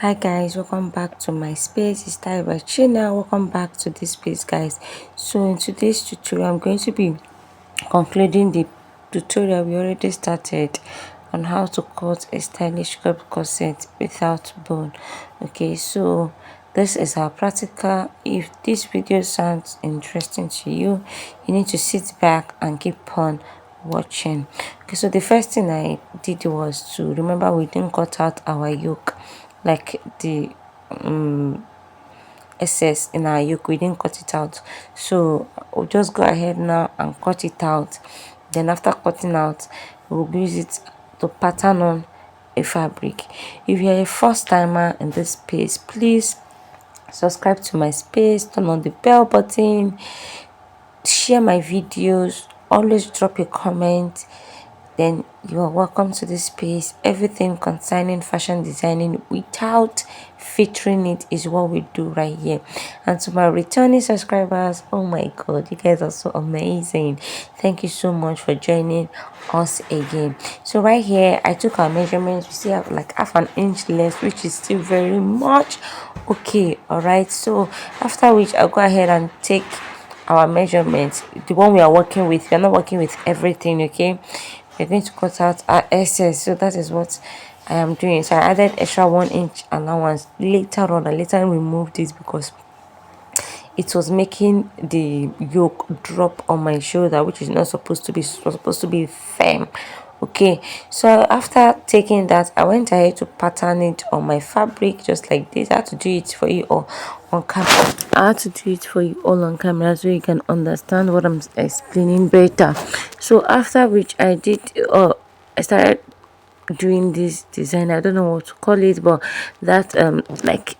Hi guys, welcome back to my space. It's Ty by China. Welcome back to this space, guys. So in today's tutorial, I'm going to be concluding the tutorial we already started on how to cut a stylish crop corset without bone. Okay, so this is our practical. If this video sounds interesting to you, you need to sit back and keep on watching. Okay, so the first thing I did was to remember we didn't cut out our yoke, like the excess in our yoke, we didn't cut it out. So we'll just go ahead now and cut it out. Then after cutting out, we'll use it to pattern on a fabric. If you're a first timer in this space, please subscribe to my space, turn on the bell button, share my videos, always drop a comment. Then you are welcome to this space. Everything concerning fashion designing without featuring it is what we do right here. And to my returning subscribers, oh my god, you guys are so amazing. Thank you so much for joining us again. So right here I took our measurements. We still have like half an inch left, which is still very much okay. All right, so after which I'll go ahead and take our measurements, the one we are working with. We are not working with everything, okay? We're going to cut out our excess, so that is what I am doing. So I added extra 1 inch allowance later on. I later removed it because it was making the yoke drop on my shoulder, which is not supposed to be. It's supposed to be firm. Okay, so after taking that, I went ahead to pattern it on my fabric just like this. I had to do it for you all on camera. I had to do it for you all on camera so you can understand what I'm explaining better. So after which I did I started doing this design. I don't know what to call it, but that like,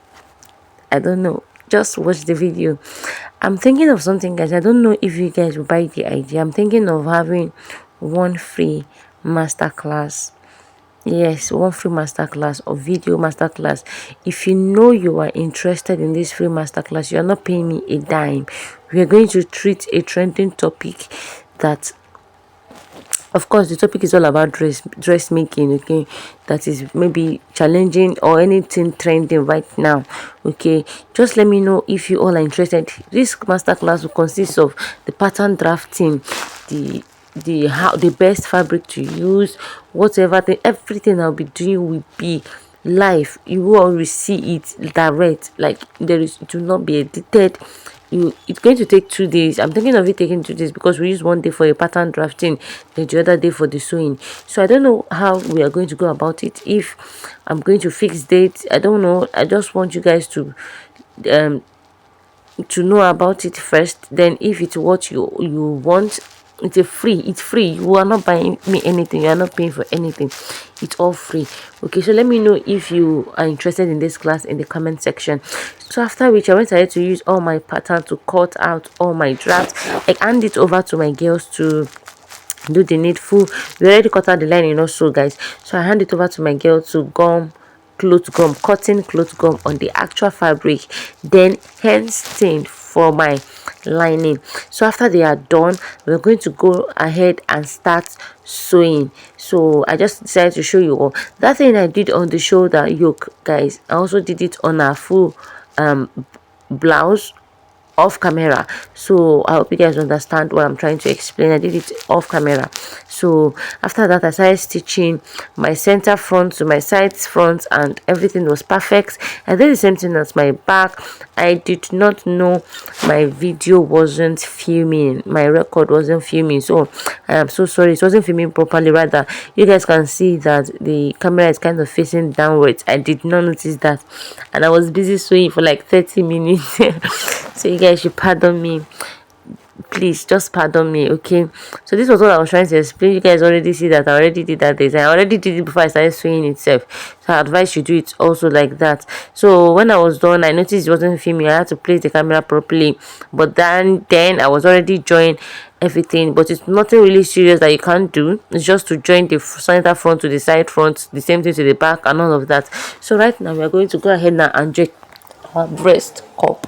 I don't know, just watch the video. I'm thinking of something, guys. I don't know if you guys will buy the idea. I'm thinking of having one free masterclass. Yes, one free masterclass or video masterclass. If you know you are interested in this free masterclass, you are not paying me a dime. We are going to treat a trending topic that, of course, the topic is all about dressmaking, okay? That is maybe challenging or anything trending right now, okay? Just let me know if you all are interested. This masterclass will consist of the pattern drafting, the how the best fabric to use, whatever thing, everything I'll be doing will be live. You will always see it direct, like there is, it will not be edited. It's going to take 2 days. I'm thinking of it taking 2 days because we use one day for a pattern drafting, then the other day for the sewing. So I don't know how we are going to go about it. If I'm going to fix dates, I don't know. I just want you guys um to know about it first. Then if it's what you want, it's free. You are not buying me anything, you are not paying for anything. It's all free. Okay, so let me know if you are interested in this class in the comment section. So after which I went ahead to use all my pattern to cut out all my drafts. I hand it over to my girls to do the needful. We already cut out the lining also, guys. So I hand it over to my girl to cloth gum, cutting cloth gum on the actual fabric, then hand stain for my lining. So after they are done, we're going to go ahead and start sewing. So I just decided to show you all that thing I did on the shoulder yoke, guys. I also did it on a full blouse off camera. So I hope you guys understand what I'm trying to explain. I did it off camera. So after that, I started stitching my center front to my sides front, and everything was perfect. I did the same thing as my back. I did not know my video wasn't filming, my record wasn't filming, so I am so sorry. It wasn't filming properly. Rather, you guys can see that the camera is kind of facing downwards. I did not notice that, and I was busy sewing for like 30 minutes. So you guys should pardon me, please, just pardon me, okay? So this was what I was trying to explain. You guys already see that I already did that design. I already did it before I started sewing itself, so I advise you do it also like that. So when I was done, I noticed it wasn't filming. I had to place the camera properly, but then I was already joined everything. But it's nothing really serious that you can't do. It's just to join the center front to the side front, the same thing to the back, and all of that. So right now we are going to go ahead now and join our breast cup.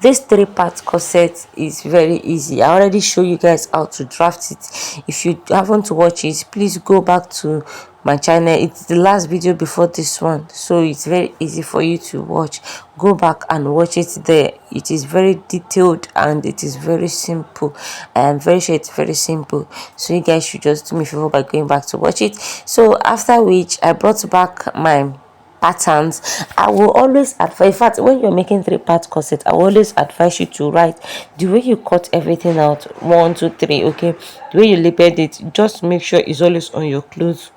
This 3-part corset is very easy. I already show you guys how to draft it. If you haven't watched it, please go back to my channel. It's the last video before this one, so it's very easy for you to watch. Go back and watch it there. It is very detailed and it is very simple. I am very sure it's very simple, so you guys should just do me a favor by going back to watch it. So after which I brought back my patterns. I will always advise, in fact, when you're making 3-part corset, I will always advise you to write the way you cut everything out, 1 2 3, okay, the way you labeled it. Just make sure it's always on your clothes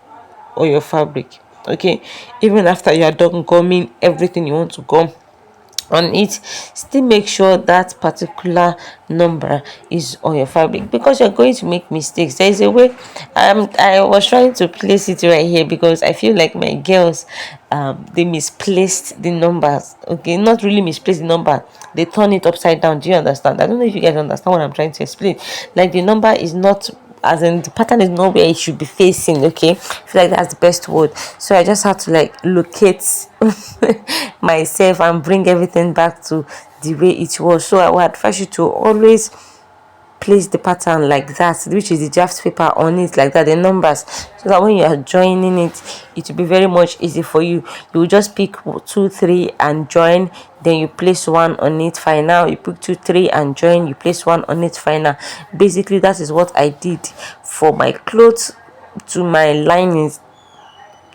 or your fabric, okay. Even after you are done gumming everything you want to gum on it, still make sure that particular number is on your fabric, because you're going to make mistakes. There is a way. I was trying to place it right here because I feel like my girls, they misplaced the numbers, okay, not really misplaced the number, they turn it upside down. Do you understand? I don't know if you guys understand what I'm trying to explain. Like, the number is not, as in the pattern is not where it should be facing, okay. I feel like that's the best word. So I just had to like locate myself and bring everything back to the way it was. So I would advise you to always place the pattern like that, which is the draft paper on it, like that, the numbers, so that when you are joining it, it will be very much easy for you. You will just pick 2 3 and join, then you place 1 on it, final. You pick 2 3 and join, you place 1 on it, final. Basically that is what I did for my clothes to my linings,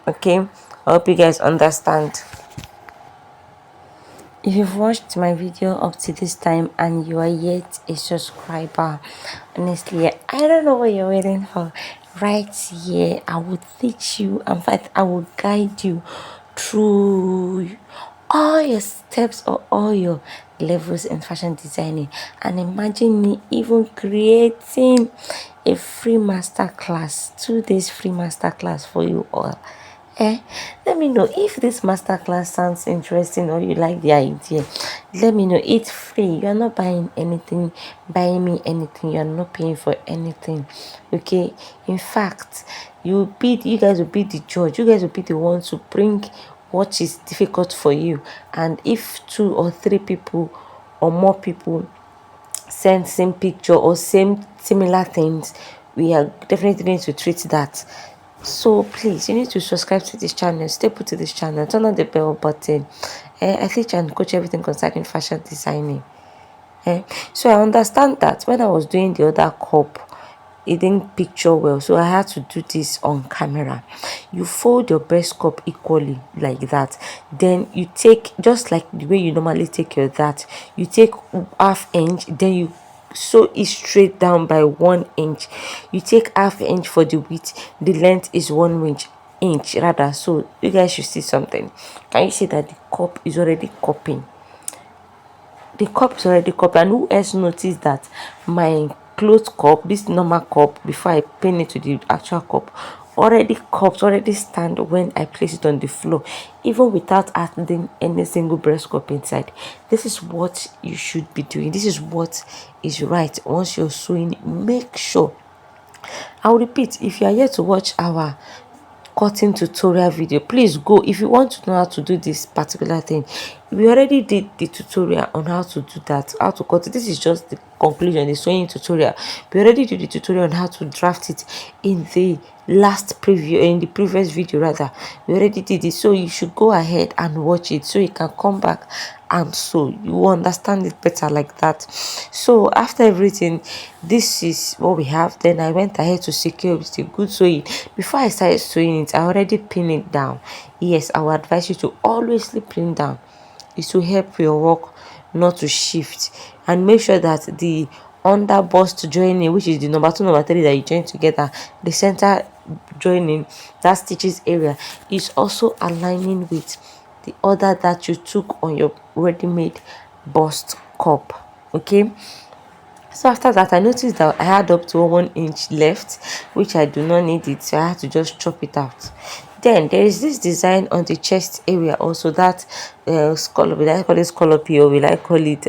okay. I hope you guys understand. If you've watched my video up to this time and you are yet a subscriber, honestly, I don't know what you're waiting for. Right here, I will teach you. In fact, I will guide you through all your steps or all your levels in fashion designing. And imagine me even creating a free master class, 2 days free master class for you all. Let me know if this masterclass sounds interesting or you like the idea. Let me know. It's free. You're not buying anything, buying me anything. You're not paying for anything, okay. In fact, you guys will be the judge. You guys will be the ones to bring what is difficult for you. And if 2 or 3 people or more people send same picture or similar things, we are definitely going to treat that. So please, you need to subscribe to this channel, stay put to this channel, turn on the bell button. I teach and coach everything concerning fashion designing. So I understand that when I was doing the other cup, it didn't picture well, so I had to do this on camera. You fold your breast cup equally like that, then you take, just like the way you normally take your that, you take 1/2 inch, then you sew it straight down by 1 inch. You take 1/2 inch for the width, the length is 1 inch rather. So you guys should see something. Can you see that the cup is already cupping? The cup is already cupped. And who else noticed that my cloth cup, this normal cup, before I pin it to the actual cup, already cupped, already stand when I place it on the floor, even without adding any single breast cup inside. This is what you should be doing. This is what is right. Once you're sewing, make sure, I'll repeat, if you are here to watch our cutting tutorial video, please go. If you want to know how to do this particular thing, we already did the tutorial on how to do that, how to cut it. This is just the conclusion, the sewing tutorial. We already did the tutorial on how to draft it in the last preview, in the previous video rather. We already did it, so you should go ahead and watch it so you can come back and so you will understand it better like that. So after everything, this is what we have. Then I went ahead to secure with a good sewing. Before I started sewing it, I already pinned it down. Yes, I would advise you to always pin down. It will help your work not to shift. And make sure that the under bust joining, which is the number 2, number 3 that you join together, the center joining, that stitches area, is also aligning with the order that you took on your ready-made bust cup, okay. So after that, I noticed that I had up to 1 inch left, which I do not need it, so I had to just chop it out. Then there is this design on the chest area also, that scallop, will I call it scallop or will I call it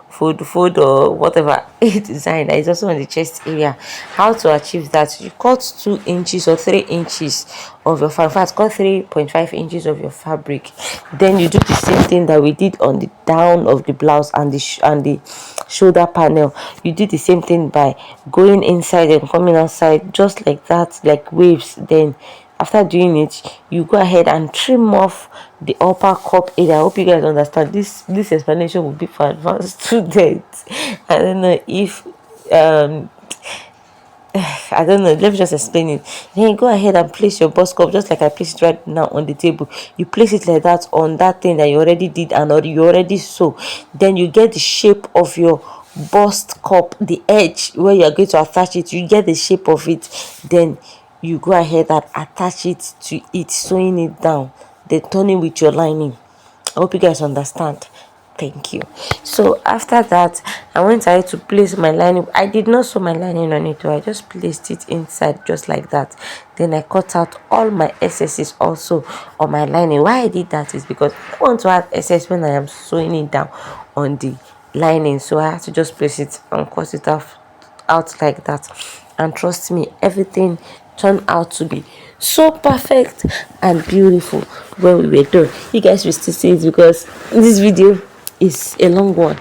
fold or whatever design that is also on the chest area. How to achieve that? You cut 2 inches or 3 inches of your fabric. In fact, cut 3.5 inches of your fabric. Then you do the same thing that we did on the down of the blouse and the shoulder panel. You do the same thing by going inside and coming outside, just like that, like waves. Then After doing it, you go ahead and trim off the upper cup area. I hope you guys understand. This explanation will be for advanced students. I don't know if um I don't know. Let me just explain it. Then you go ahead and place your bust cup just like I placed it right now on the table. You place it like that on that thing that you already did and or you already sew. Then you get the shape of your bust cup, the edge where you are going to attach it. You get the shape of it. Then you go ahead and attach it to it, sewing it down. Then turning with your lining. I hope you guys understand. Thank you. So after that, I went ahead to place my lining. I did not sew my lining on it, I just placed it inside just like that. Then I cut out all my excesses also on my lining. Why I did that is because I want to add excess when I am sewing it down on the lining. So I have to just place it and cut it out like that. And trust me, everything turned out to be so perfect and beautiful when we were done. You guys will still see it because this video is a long one.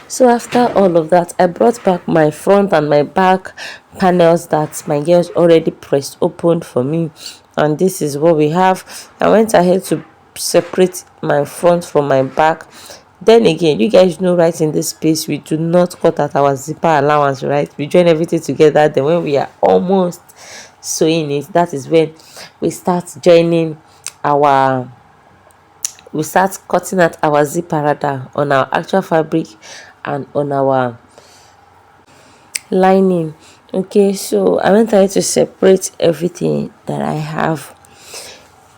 So after all of that, I brought back my front and my back panels that my girls already pressed open for me, and this is what we have. I went ahead to separate my front from my back. Then again, you guys know right in this space we do not cut out our zipper allowance, right? We join everything together. Then when we are almost sewing it, that is when we start joining our we start cutting out our zipper rather on our actual fabric and on our lining. Okay, so I went ahead to separate everything that I have.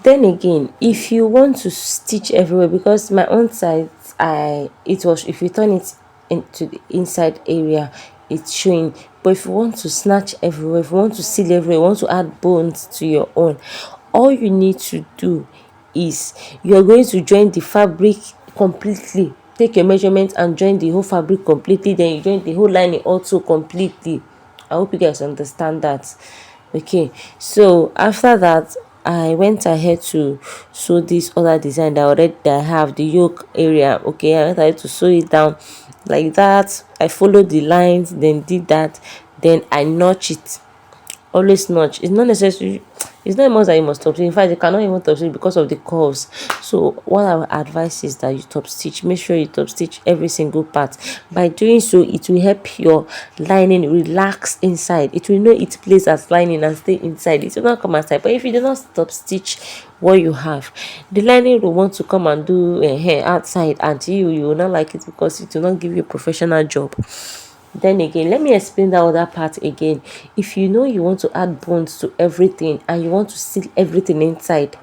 Then again, if you want to stitch everywhere, because my own side, it was, if you turn it into the inside area, it's showing. But if you want to snatch everywhere, if you want to seal everywhere, you want to add bones to your own, all you need to do is you are going to join the fabric completely. Take your measurement and join the whole fabric completely. Then you join the whole lining also completely. I hope you guys understand that. Okay, so after that, I went ahead to sew this other design that I have, the yoke area. Okay, I went ahead to sew it down like that. I followed the lines, then did that, then I notch it. Always notch. It's not necessary, it's not a must that you must top stitch. In fact, you cannot even top stitch because of the curves. So what I would advise is that you top stitch. Make sure you top stitch every single part. By doing so, it will help your lining relax inside. It will know its place as lining and stay inside. It will not come outside. But if you do not top stitch what you have, the lining will want to come and do hair outside, and you will not like it because it will not give you a professional job. Then again, let me explain that other part again. If you know you want to add bones to everything and you want to seal everything inside,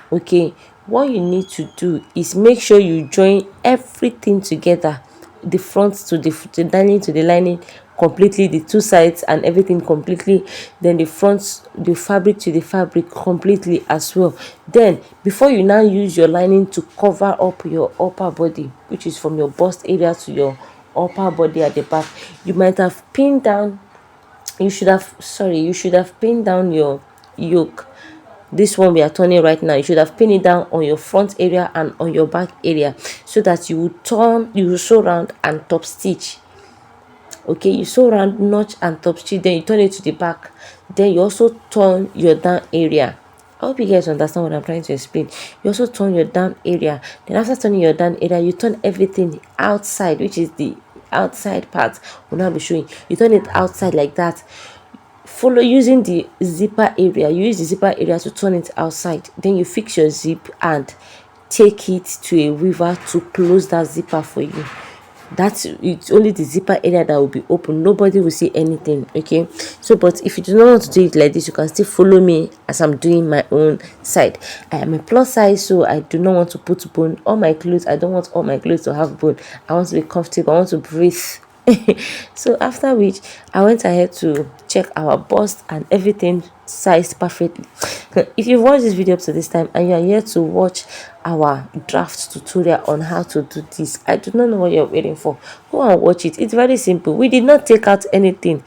okay, what you need to do is make sure you join everything together, the front to the lining to the lining completely, the two sides and everything completely, then the front, the fabric to the fabric completely as well. Then before you now use your lining to cover up your upper body, which is from your bust area to your upper body at the back, you might have pinned down, you should have pinned down your yoke. This one we are turning right now, you should have pinned it down on your front area and on your back area, so that you will sew round and top stitch. Okay, you sew round, notch and top stitch, then you turn it to the back, then you also turn your down area. I hope you guys understand what I'm trying to explain. You also turn your down area, then after turning your down area, you turn everything outside, which is the outside part will now be showing. You turn it outside like that. Follow using the zipper area. You use the zipper area to turn it outside. Then you fix your zip and take it to a weaver to close that zipper for you. It's only the zipper area that will be open. Nobody will see anything. Okay, so but if you do not want to do it like this, you can still follow me as I'm doing my own side. I am a plus size, so I do not want to put bone on my clothes. I don't want all my clothes to have bone. I want to be comfortable. I want to breathe. So after which, I went ahead to check our bust and everything sized perfectly. If you've watched this video up to this time and you are here to watch our draft tutorial on how to do this, I do not know what you're waiting for. Go and watch it. It's very simple. We did not take out anything.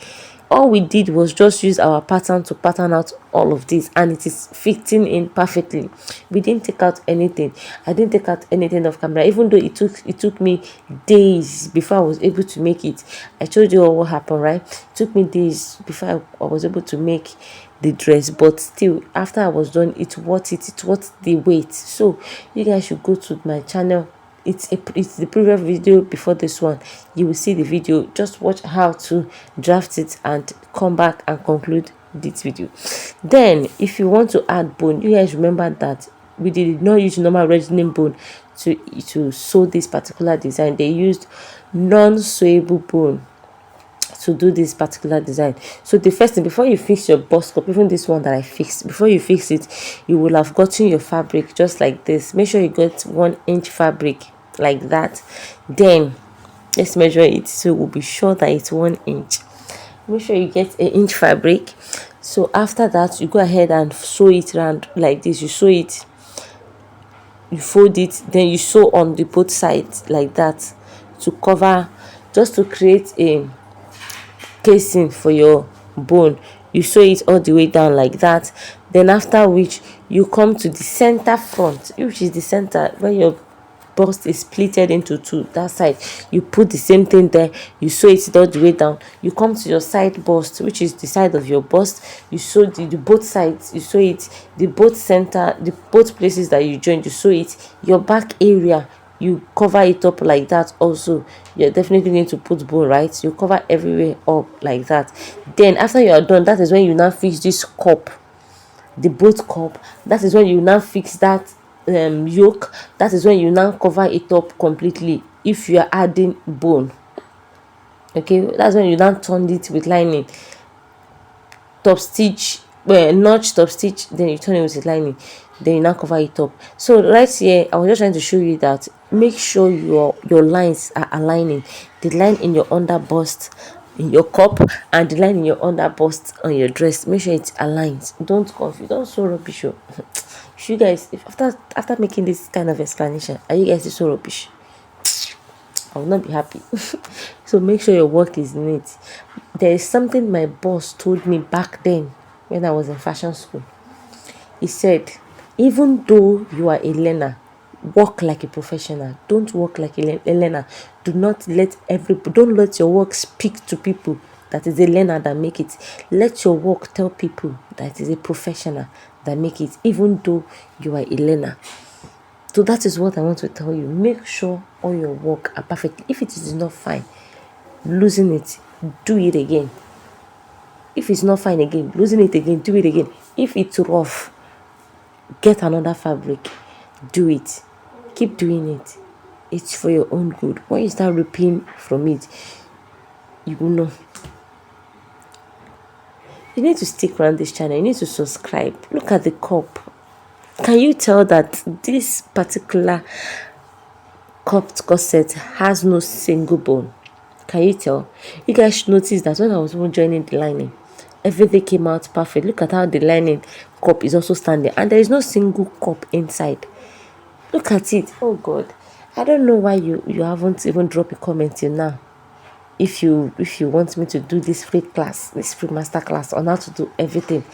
all we did was just use our pattern to pattern out all of this, and it is fitting in perfectly. We didn't take out anything. I didn't take out anything off camera, even though it took me days before I was able to make it. I told you all what happened, right? It took me days before I was able to make the dress, but still, after I was done, it's worth it. It's worth the wait. So you guys should go to my channel. It's the previous video before this one. You will see the video. Just watch how to draft it and come back and conclude this video. Then if you want to add bone, you guys remember that we did not use normal resin bone to sew this particular design. They used non-sewable bone to do this particular design. So the first thing, before you fix your bust cup, even this one that I fixed, before you fix it, you will have gotten your fabric just like this. Make sure you get 1 inch fabric like that. Then let's measure it so we'll be sure that it's 1 inch. Make sure you get 1 inch fabric. So after that, you go ahead and sew it around like this. You sew it, you fold it, then you sew on the both sides like that to cover, just to create a casing for your bone. You sew it all the way down like that. Then after which, you come to the center front, which is the center where your bust is splitted into two. That side, you put the same thing there. You sew it all the way down. You come to your side bust, which is the side of your bust. You sew the both sides. You sew it, the both center, the both places that you join. You sew it. Your back area, you cover it up like that. Also, you're definitely going to put bone, right? You cover everywhere up like that. Then after you are done, that is when you now fix this cup, the boat cup. That is when you now fix that yoke. That is when you now cover it up completely if you are adding bone. Okay, that's when you now turn it with lining, top stitch, notch, top stitch, then you turn it with lining, then you now cover it up. So right here, I was just trying to show you that make sure your lines are aligning. The line in your under bust in your cup and the line in your under bust on your dress, make sure it aligns. Don't confuse, don't so rubbish. If you guys, if after making this kind of explanation, are you guys so rubbish? I will not be happy. So make sure your work is neat. There is something my boss told me back then when I was in fashion school. He said, even though you are a learner, work like a professional. Don't work like a learner. Don't let your work speak to people that is a learner that make it. Let your work tell people that is a professional that make it, even though you are a learner. So that is what I want to tell you. Make sure all your work are perfect. If it is not fine, losing it, do it again. If it's not fine again, losing it again, do it again. If it's rough, get another fabric, do it. Keep doing it. It's for your own good. When you start ripping from it, you will know. You need to stick around this channel. You need to subscribe. Look at the cup. Can you tell that this particular cupped corset has no single bone? Can you tell? You guys should notice that when I was joining the lining, everything came out perfect. Look at how the lining cup is also standing, and there is no single cup inside. Look at it. Oh God, I don't know why you haven't even dropped a comment till now. If you want me to do this free class, this free master class on how to do everything,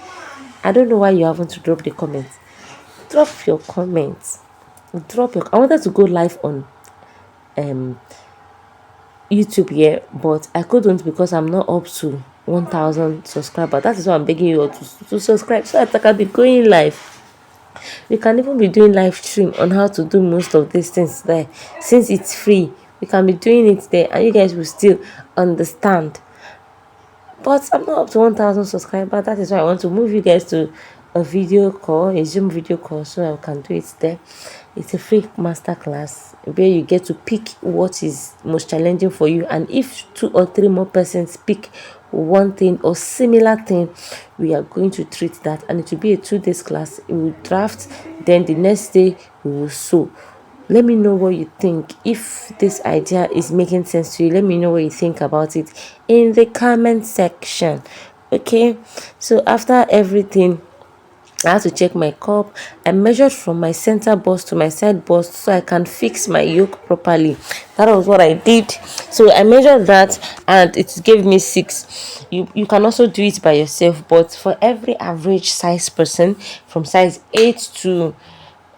I don't know why you haven't dropped the comment. Drop your comments. I wanted to go live on YouTube here, but I couldn't because I'm not up to 1,000 subscribers. That is why I'm begging you all to subscribe so that I can be going live. We can even be doing live stream on how to do most of these things there. Since it's free, we can be doing it there and you guys will still understand. But I'm not up to 1,000 subscribers. That is why I want to move you guys to a video call, a Zoom video call, so I can do it there. It's a free masterclass where you get to pick what is most challenging for you, and if 2 or 3 more persons pick one thing or similar thing, we are going to treat that, and it will be a 2 days class. We will draft, then the next day we will sew. Let me know what you think. If this idea is making sense to you, let me know what you think about it in the comment section. Okay, so after everything, I had to check my cup. I measured from my center bust to my side bust so I can fix my yoke properly. That was what I did. So I measured that and it gave me 6. You can also do it by yourself, but for every average size person from size 8 to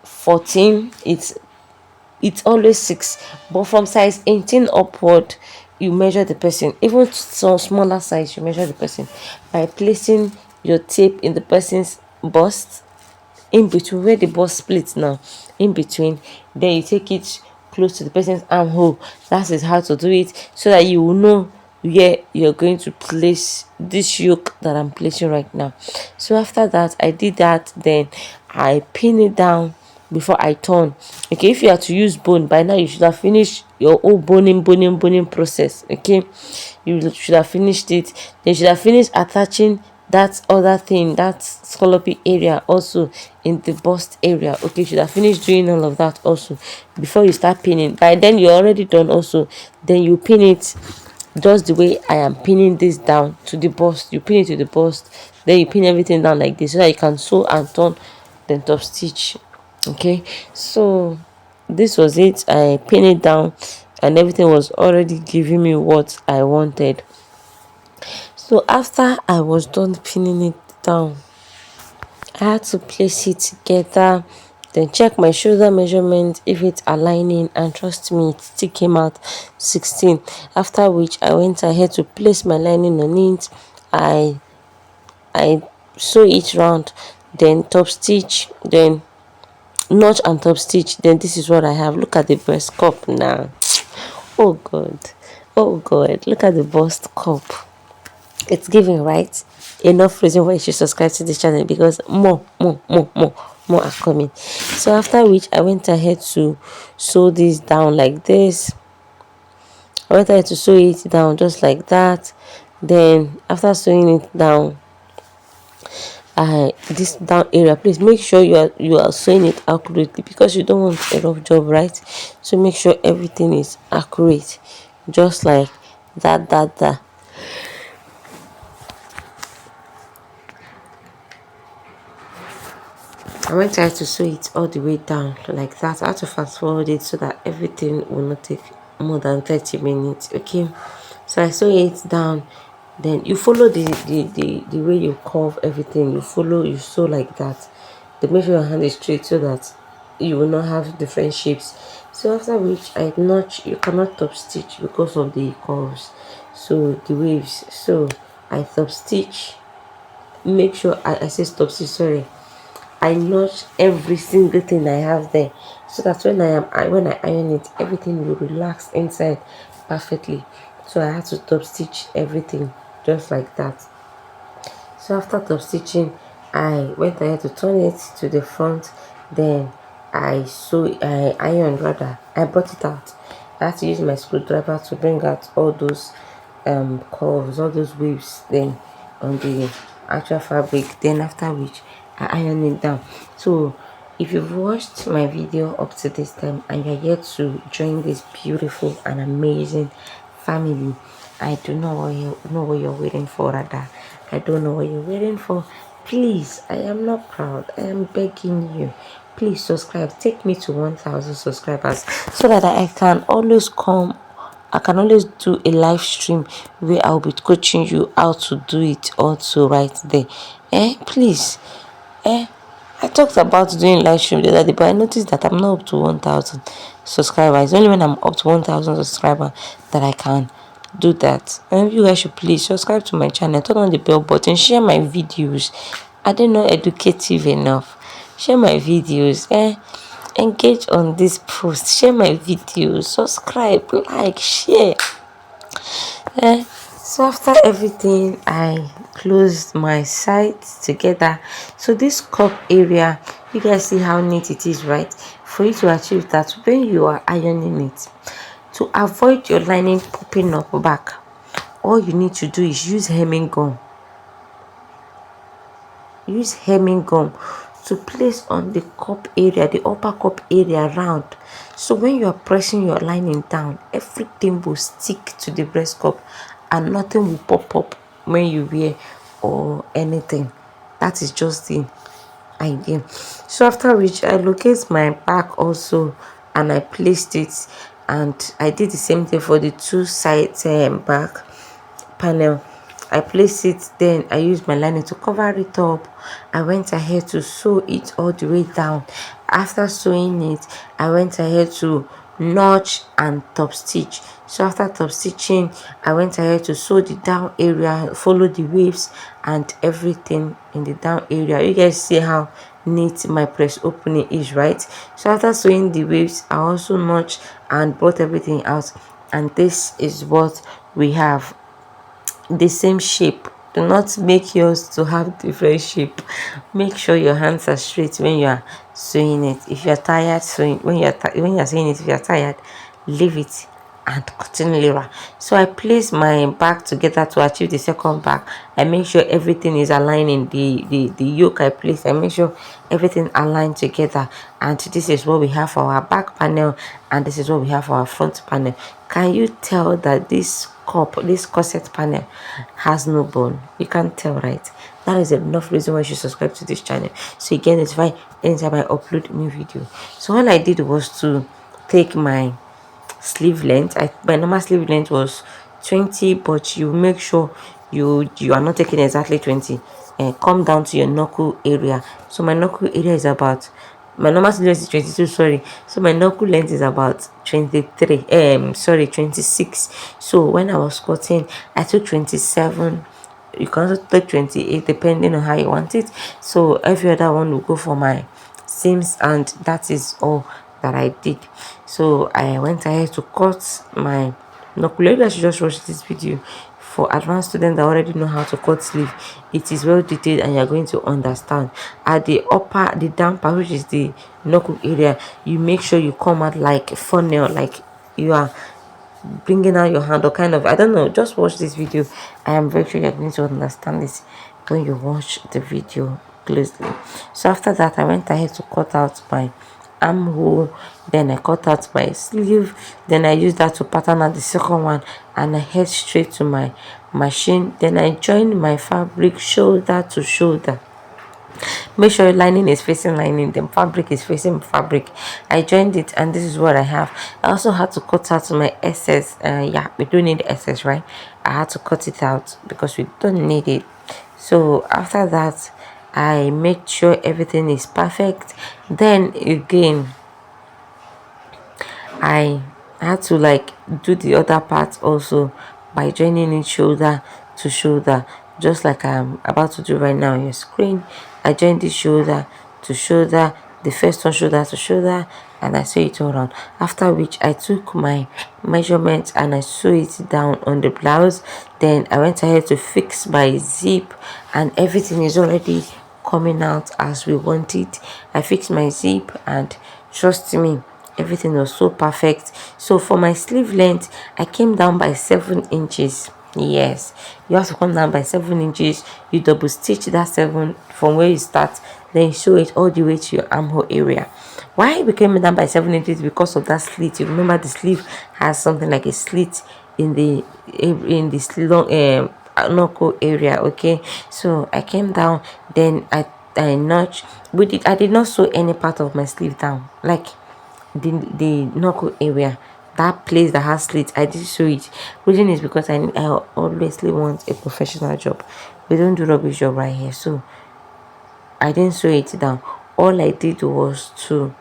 14, it's always 6, but from size 18 upward you measure the person. Even some smaller size, you measure the person by placing your tape in the person's bust, in between where the bust splits now, in between. Then you take it close to the person's armhole. That is how to do it, so that you will know where you're going to place this yoke that I'm placing right now. So after that, I did that. Then I pin it down before I turn. Okay, if you are to use bone, by now you should have finished your whole boning process. Okay, you should have finished it. Then you should have finished attaching that other thing, that scallopy area also in the bust area. Okay, you should have finished doing all of that also before you start pinning. By then you're already done also. Then you pin it just the way I am pinning this down to the bust. You pin it to the bust, then you pin everything down like this so that you can sew and turn, then top stitch. Okay, so this was it. I pinned it down and everything was already giving me what I wanted. So after I was done pinning it down, I had to place it together, then check my shoulder measurement if it's aligning, and trust me, it still came out 16. After which I went ahead to place my lining on it. I sew it round, then top stitch, then notch and top stitch. Then this is what I have. Look at the breast cup now. Oh god, oh god, look at the bust cup. It's giving, right? Enough reason why you should subscribe to this channel, because more are coming. So after which I went ahead to sew this down like this. I went ahead to sew it down just like that. Then after sewing it down, this down area, please make sure you are sewing it accurately, because you don't want a rough job, right? So make sure everything is accurate, just like that. I went try to sew it all the way down like that. I had to fast forward it so that everything will not take more than 30 minutes. Okay, so I sew it down. Then you follow the way you curve everything. You sew like that. Then make sure your hand is straight so that you will not have different shapes. So after which I notch. You cannot top stitch because of the curves, so the waves. So I top stitch. Make sure I say stop stitch, sorry, I notch every single thing I have there, so that when I iron it, everything will relax inside perfectly. So I had to top stitch everything just like that. So after top stitching, I went ahead to turn it to the front. Then I ironed, rather I brought it out. I had to use my screwdriver to bring out all those curves, all those waves then on the actual fabric. Then after which I iron it down. So if you've watched my video up to this time and you're yet to join this beautiful and amazing family, I do not know what you're waiting for, rather. I don't know what you're waiting for. Please, I am not proud. I am begging you. Please subscribe. Take me to 1,000 subscribers so that I can always do a live stream where I'll be coaching you how to do it also right there. Please. I talked about doing live stream the other day, but I noticed that I'm not up to 1,000 subscribers. It's only when I'm up to 1,000 subscribers that I can do that. And you guys should please subscribe to my channel, turn on the bell button, share my videos. Are they not educative enough? Share my videos. Engage on this post. Share my videos. Subscribe, like, share. So after everything, I closed my sides together. So this cup area, you guys see how neat it is, right? For you to achieve that, when you are ironing it, to avoid your lining popping up back, all you need to do is use hemming gum. Use hemming gum to place on the cup area, the upper cup area round. So when you are pressing your lining down, everything will stick to the breast cup and nothing will pop up when you wear or anything. That is just the idea. So after which I locate my back also, and I placed it, and I did the same thing for the two sides back panel. I placed it, then I used my lining to cover it up. I went ahead to sew it all the way down. After sewing it, I went ahead to notch and top stitch. So after top stitching, I went ahead to sew the down area, follow the waves and everything in the down area. You guys see how neat my press opening is, right? So after sewing the waves, I also notch and brought everything out, and this is what we have, the same shape. Do not make yours to have different shape. Make sure your hands are straight when you are sewing it. If you are tired sewing, when you are sewing it, if you are tired, leave it and continue later. So I place my back together to achieve the second back. I make sure everything is aligning. The yoke I place, I make sure everything aligned together, and this is what we have for our back panel, and this is what we have for our front panel. Can you tell that this corset panel has no bone? You can't tell, right? That is enough reason why you should subscribe to this channel, so you get notified anytime I upload new video. So all I did was to take my sleeve length. My normal sleeve length was 20, but you make sure you are not taking exactly 20, and come down to your knuckle area. So my knuckle area is about, my normal sleeve length is 22, sorry. So my knuckle length is about 23, 26. So when I was cutting, I took 27. You can also take 28 depending on how you want it. So every other one will go for my seams, and that is all that I did. So I went ahead to cut my knuckle. I should just watch this video. For advanced students that already know how to cut sleeve, it is well detailed and you're going to understand. At the down part, which is the knuckle area, you make sure you come out like a funnel, like you are bringing out your hand, or kind of, I don't know, just watch this video. I am very sure you're going to understand this when you watch the video closely. So after that, I went ahead to cut out my armhole, then I cut out my sleeve, then I used that to pattern out the second one, and I head straight to my machine. Then I joined my fabric shoulder to shoulder. Make sure lining is facing lining, then fabric is facing fabric. I joined it, and this is what I have. I also had to cut out my excess. Yeah, we don't need excess, right? I had to cut it out because we don't need it. So after that, I make sure everything is perfect. Then again, I had to like do the other part also by joining it shoulder to shoulder, just like I'm about to do right now on your screen. I joined the shoulder to shoulder, the first one shoulder to shoulder, and I sew it all around. After which I took my measurements and I sew it down on the blouse. Then I went ahead to fix my zip, and everything is already coming out as we want it. I fixed my zip, and trust me, everything was so perfect. So for my sleeve length, I came down by 7 inches. Yes, you have to come down by 7 inches. You double stitch that 7 from where you start, then you sew it all the way to your armhole area. Why we came down by 7 inches? Because of that slit. You remember the sleeve has something like a slit in the long knuckle area. Okay, so I came down, then I notch with it. I did not sew any part of my sleeve down, like the knuckle area, that place that has slits. I did sew it. Reason is because I obviously want a professional job. We don't do rubbish job right here, so I didn't sew it down. All I did was to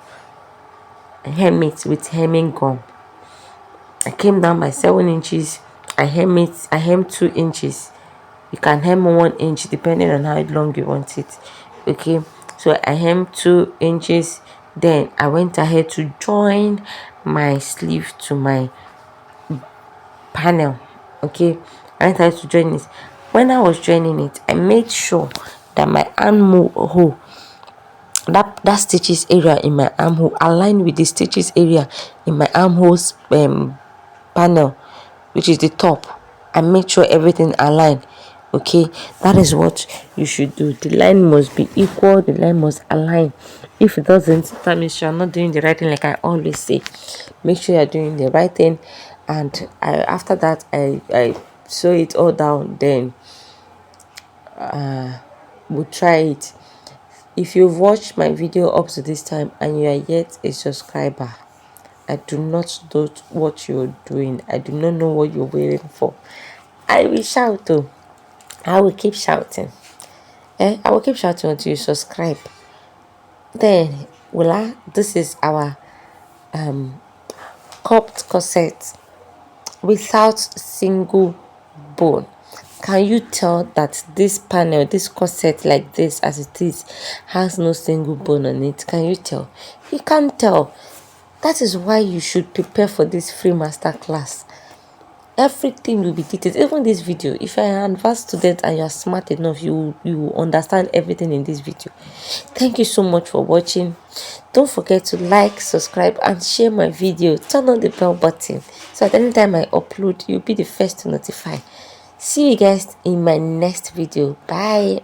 hem it with hemming gum. I came down by 7 inches. I hem 2 inches. You can hem 1 inch depending on how long you want it. Okay, so I hem 2 inches. Then I went ahead to join my sleeve to my panel. Okay, I went ahead to join it. When I was joining it, I made sure that my armhole, that stitches area in my armhole aligned with the stitches area in my armhole's panel, which is the top. I make sure everything aligned. Okay, that is what you should do. The line must be equal, the line must align. If it doesn't, that means you're not doing the right thing. Like I always say, make sure you're doing the right thing. And after that, I sew it all down. Then we'll try it. If you've watched my video up to this time and you are yet a subscriber, I do not know what you're doing. I do not know what you're waiting for. I will shout though. I will keep shouting. I will keep shouting until you subscribe. Then, this is our cupped corset without single bone. Can you tell that this panel, this corset like this as it is, has no single bone on it? Can you tell? You can't tell. That is why you should prepare for this free masterclass. Everything will be detailed. Even this video, if you are an advanced student and you are smart enough, you will understand everything in this video. Thank you so much for watching. Don't forget to like, subscribe and share my video. Turn on the bell button so at any time I upload, you'll be the first to notify. See you guys in my next video. Bye.